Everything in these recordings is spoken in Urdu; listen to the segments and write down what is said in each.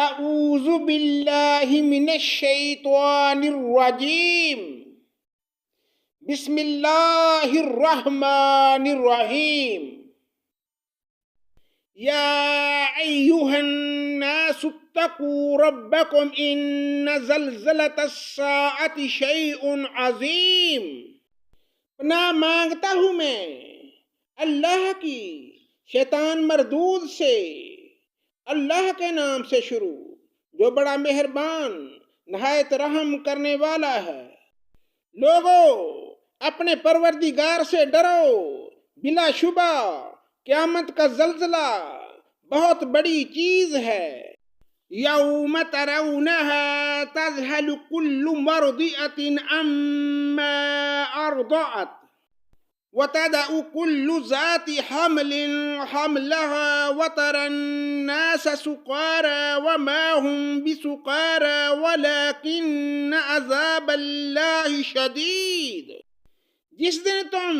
اعوذ باللہ من الشیطان الرجیم بسم اللہ الرحمن الرحیم یا ایہا الناس اتقوا ربکم ان زلزلۃ الساعۃ شیء عظیم۔ پناہ مانگتا ہوں میں اللہ کی شیطان مردود سے، اللہ کے نام سے شروع جو بڑا مہربان نہایت رحم کرنے والا ہے۔ لوگو اپنے پروردگار سے ڈرو، بلا شبہ قیامت کا زلزلہ بہت بڑی چیز ہے۔ یوم ترونها تذہل کل مرضعۃ عما ارضعت وتدع كل ذات حمل حملها وترى الناس سكارى وما هم بسكارى ولكن عذاب الله شدید۔ جس دن تم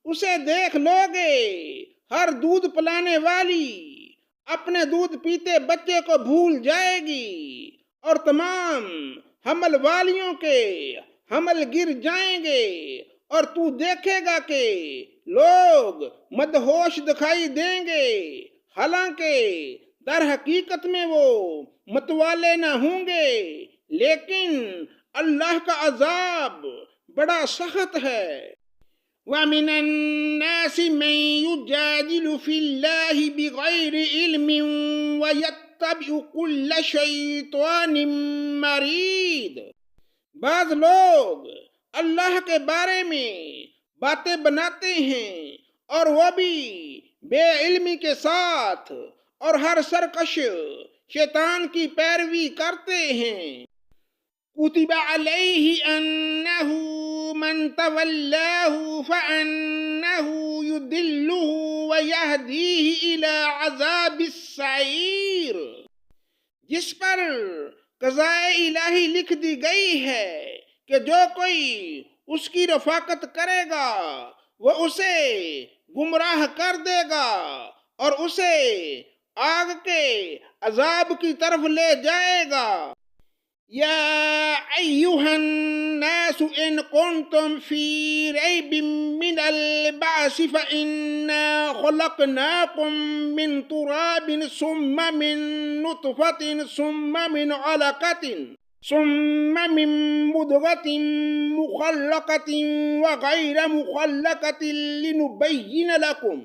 اسے دیکھ لو گے، ہر دودھ پلانے والی اپنے دودھ پیتے بچے کو بھول جائے گی، اور تمام حمل والیوں کے حمل گر جائیں گے، اور تو دیکھے گا کہ لوگ مدہوش دکھائی دیں گے، حالانکہ در حقیقت میں وہ متوالے نہ ہوں گے، لیکن اللہ کا عذاب بڑا سخت ہے۔ وَمِنَ النَّاسِ مَن يُجَادِلُ فِي اللَّهِ بِغَيْرِ عِلْمٍ وَيَتَّبِعُ كُلَّ شَيْطَانٍ مَّرِيدٍ۔ بعض لوگ اللہ کے بارے میں باتیں بناتے ہیں اور وہ بھی بے علمی کے ساتھ، اور ہر سرکش شیطان کی پیروی کرتے ہیں۔ کتب علیہ انہ من تولاہ فانہ یضلہ ویہدیہ الی عذاب السعیر۔ جس پر قضائے الہی لکھ دی گئی ہے کہ جو کوئی اس کی رفاقت کرے گا وہ اسے گمراہ کر دے گا اور اسے آگ کے عذاب کی طرف لے جائے گا۔ یا ایہا الناس ان کنتم فی ریب من البعث فإنا خلقناکم من تراب ثم من نطفۃ ثم من علقۃ ثم من مضغۃ مخلقۃ وغیر مخلقۃ لنبین لکم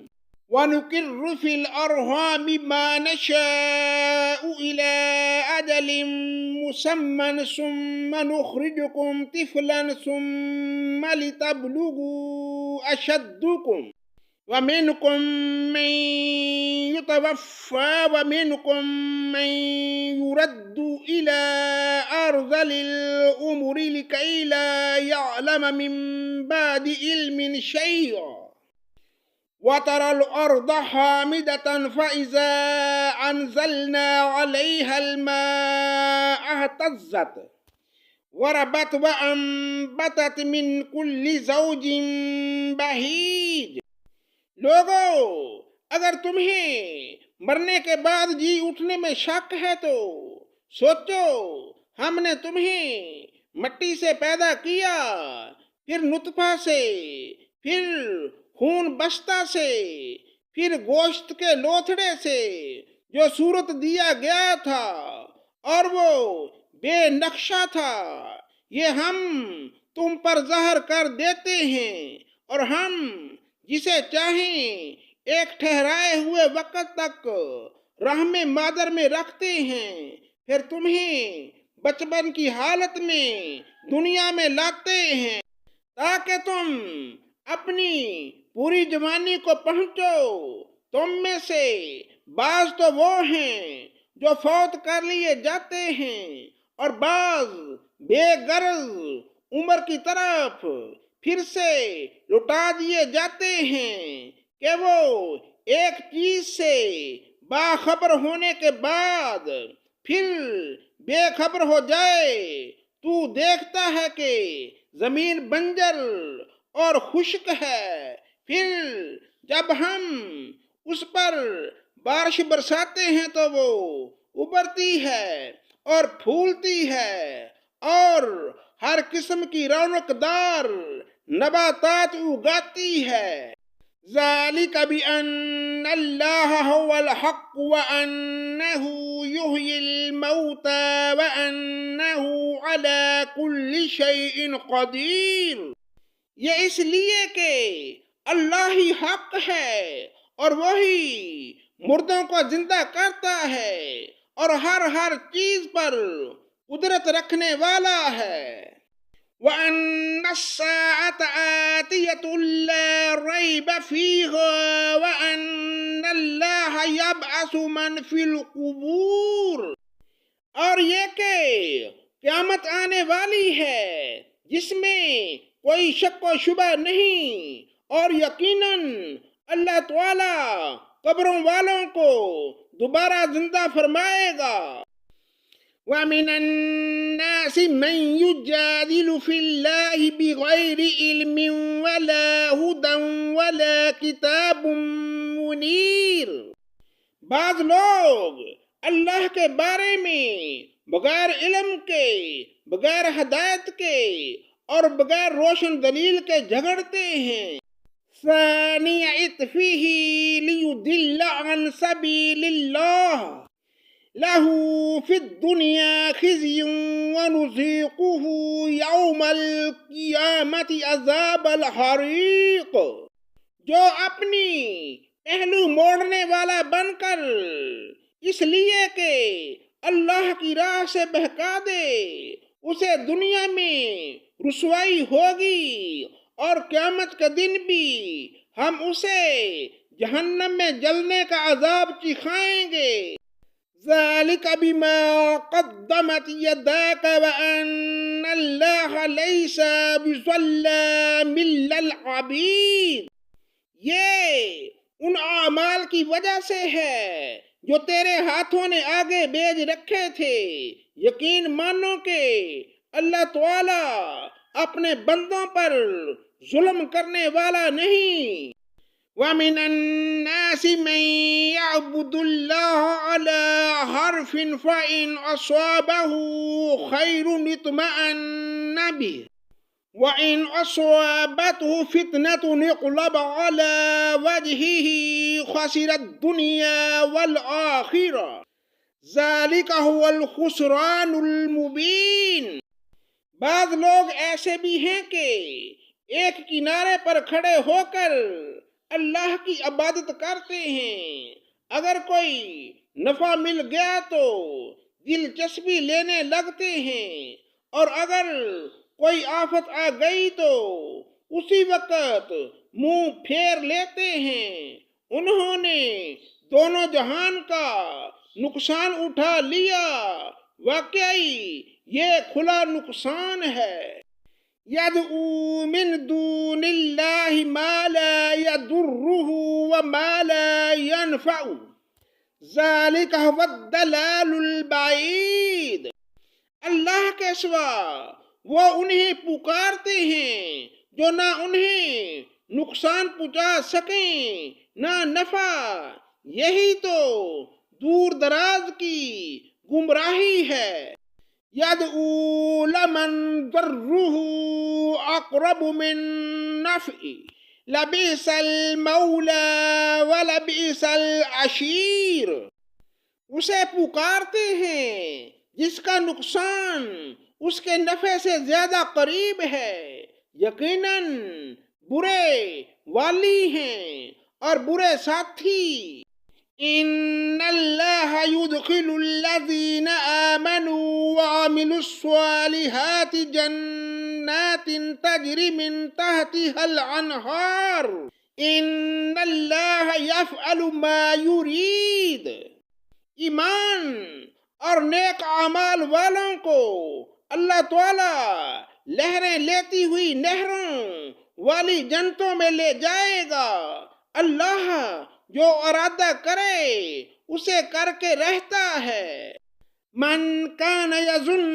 وَنُقِرُّ فِي الْأَرْحَامِ مَا نَشَاءُ إِلَىٰ أَجَلٍ مُّسَمًّى ثُمَّ نُخْرِجُكُمْ طِفْلًا ثُمَّ لِتَبْلُغُوا أَشَدَّكُمْ وَمِنكُم مَّن يُتَوَفَّىٰ وَمِنكُم مَّن يُرَدُّ إِلَىٰ أَرْذَلِ الْأُمُرِ لِكَيْ لَا يَعْلَمَ مِن بَعْدِ عِلْمٍ شَيْئًا وَتَرَى الْأَرْضَ حَامِدَةً فَإِذَا أَنزَلْنَا عَلَيْهَا الْمَاءَ اهْتَزَّتْ وَرَبَتْ وَأَنبَتَتْ مِن كُلِّ زَوْجٍ بَهِيجٍ۔ لوگو اگر تمہیں مرنے کے بعد جی اٹھنے میں شک ہے تو سوچو، ہم نے تمہیں مٹی سے پیدا کیا، پھر نطفہ سے، پھر خون بستہ سے، پھر گوشت کے لوتھڑے سے جو صورت دیا گیا تھا اور وہ بے نقشہ تھا، یہ ہم تم پر ظاہر کر دیتے ہیں، اور ہم جسے چاہیں ایک ٹھہرائے ہوئے وقت تک رحم مادر میں رکھتے ہیں، پھر تمہیں بچپن کی حالت میں دنیا میں لاتے ہیں تاکہ تم اپنی پوری جوانی کو پہنچو۔ تم میں سے بعض تو وہ ہیں جو فوت کر لیے جاتے ہیں، اور بعض بے غرض عمر کی طرف پھر سے لوٹا دیے جاتے ہیں کہ وہ ایک چیز سے باخبر ہونے کے بعد پھر بے خبر ہو جائے۔ تو دیکھتا ہے کہ زمین بنجر اور خشک ہے، پھر جب ہم اس پر بارش برساتے ہیں تو وہ ابھرتی ہے اور پھولتی ہے اور ہر قسم کی رونق دار نباتات اگاتی ہے۔ ذالک بأن اللہ هو الحق وأنہ یحیی الموتى وأنہ علی کل شیء قدیر۔ یہ اس لیے کہ اللہ ہی حق ہے اور وہی مردوں کو زندہ کرتا ہے اور ہر چیز پر قدرت رکھنے والا ہے۔ وَأَنَّ السَّاعَةَ آتِيَةٌ لَا رَيْبَ فِيهَا وَأَنَّ اللَّهَ يَبْعَثُ مَنْ فِي الْقُبُورِ، اور یہ کہ قیامت آنے والی ہے جس میں کوئی شک و شبہ نہیں، اور یقیناً اللہ تعالی قبروں والوں کو دوبارہ زندہ فرمائے گا۔ وَمِنَ النَّاسِ مَن يُجَادِلُ فِي اللَّهِ بِغَيْرِ عِلْمٍ وَلَا هُدًى وَلَا كِتَابٌ مُنِيرٌ۔ بعض لوگ اللہ کے بارے میں بغیر علم کے، بغیر ہدایت کے اور بغیر روشن دلیل کے جھگڑتے ہیں۔ ثَانِيَ عِطْفِهِ لِيُضِلَّ عَنْ سَبِيلِ اللَّهِ لَهُ فِي الدُّنْيَا خِزْيٌ وَنُذِيقُهُ يَوْمَ الْقِيَامَةِ عَذَابَ الْحَرِيقِ۔ جو اپنی پہلو موڑنے والا بن کر اس لیے کہ اللہ کی راہ سے بہکا دے، اسے دنیا میں رسوائی ہوگی اور قیامت کے دن بھی ہم اسے جہنم میں جلنے کا عذاب چکھائیں گے۔ ذَلِكَ بِمَا قَدَّمَتْ يَدَاكَ وَأَنَّ اللَّهَ لَيْسَ بِظَلَّامٍ لِّلْعَبِيدِ۔ یہ ان اعمال کی وجہ سے ہے جو تیرے ہاتھوں نے آگے بھیج رکھے تھے۔ یقین مانو کہ اللہ تعالی اپنے بندوں پر ظلم کرنے والا نہیں۔ وَمِنَ النَّاسِ مَن يَعْبُدُ اللَّهَ عَلَى حَرْفٍ فَإِنْ أَصَابَهُ خَيْرٌ اطْمَأَنَّ بِهِ وَإِنْ أَصَابَتْهُ فِتْنَةٌ انقلب عَلَى وَجْهِهِ خَسِرَ الدُّنْيَا وَالْآخِرَةَ ذَلِكَ هُوَ الْخُسْرَانُ الْمُبِينُ۔ بعض لوگ ایسے بھی ہیں کہ ایک کنارے پر کھڑے ہو کر اللہ کی عبادت کرتے ہیں، اگر کوئی نفع مل گیا تو دلچسپی لینے لگتے ہیں، اور اگر کوئی آفت آ گئی تو اسی وقت منہ پھیر لیتے ہیں۔ انہوں نے دونوں جہان کا نقصان اٹھا لیا، واقعی یہ کھلا نقصان ہے۔ يَدْعُو مِن دُونِ اللَّهِ مَا لَا يَضُرُّهُ وَمَا لَا يَنفَعُهُ ذَلِكَ هُوَ الضَّلَالُ الْبَعِيدُ۔ اللہ کے سوا وہ انہیں پکارتے ہیں جو نہ انہیں نقصان پہنچا سکیں نہ نفع، یہی تو دور دراز کی گمراہی ہے۔ يَدْعُو لَمَن ضَرُّهُ أَقْرَبُ مِن نَّفْعِهِ لَبِئْسَ الْمَوْلَىٰ وَلَبِئْسَ الْعَشِيرُ۔ اسے پکارتے ہیں جس کا نقصان اس کے نفع سے زیادہ قریب ہے، یقیناً برے والی ہیں اور برے ساتھی۔ إِنَّ اللَّهَ يُدْخِلُ الَّذِينَ آمَنُوا وَعَمِلُوا الصَّالِحَاتِ جَنَّاتٍ تَجْرِي مِن تَحْتِهَا الْأَنْهَارُ إِنَّ اللَّهَ يَفْعَلُ مَا يُرِيدُ۔ ایمان اور نیک اعمال والوں کو اللہ تعالی لہریں لیتی ہوئی نہروں والی جنتوں میں لے جائے گا۔ اللہ جو ارادہ کرے اسے کر کے رہتا ہے۔ من کان یظن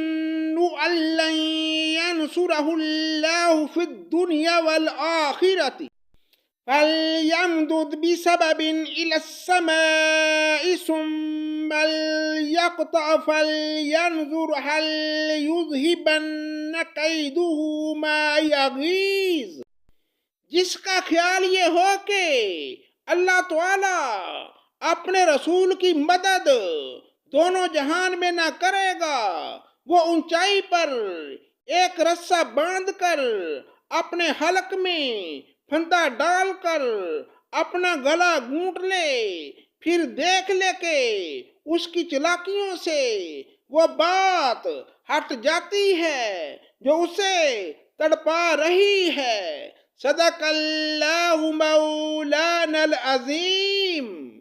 ان لن ینصرہ اللہ فی الدنیا والآخرۃ فَلْيَمْدُدْ بِسَبَبٍ إِلَى السَّمَاءِ ثُمَّ لْيَقْطَعْ فَلْيَنْظُرْ هَلْ يُذْهِبَنَّ كَيْدُهُ مَا يَغِيظُ۔ جس کا خیال یہ ہو کہ اللہ تعالی اپنے رسول کی مدد دونوں جہان میں نہ کرے گا، وہ اونچائی پر ایک رسہ باندھ کر اپنے حلق میں پھندا ڈال کر اپنا گلا گھونٹ لے، پھر دیکھ لے کہ اس کی چلاکیوں سے وہ بات ہٹ جاتی ہے جو اسے تڑپا رہی ہے۔ صدق اللہ مولانا العظیم۔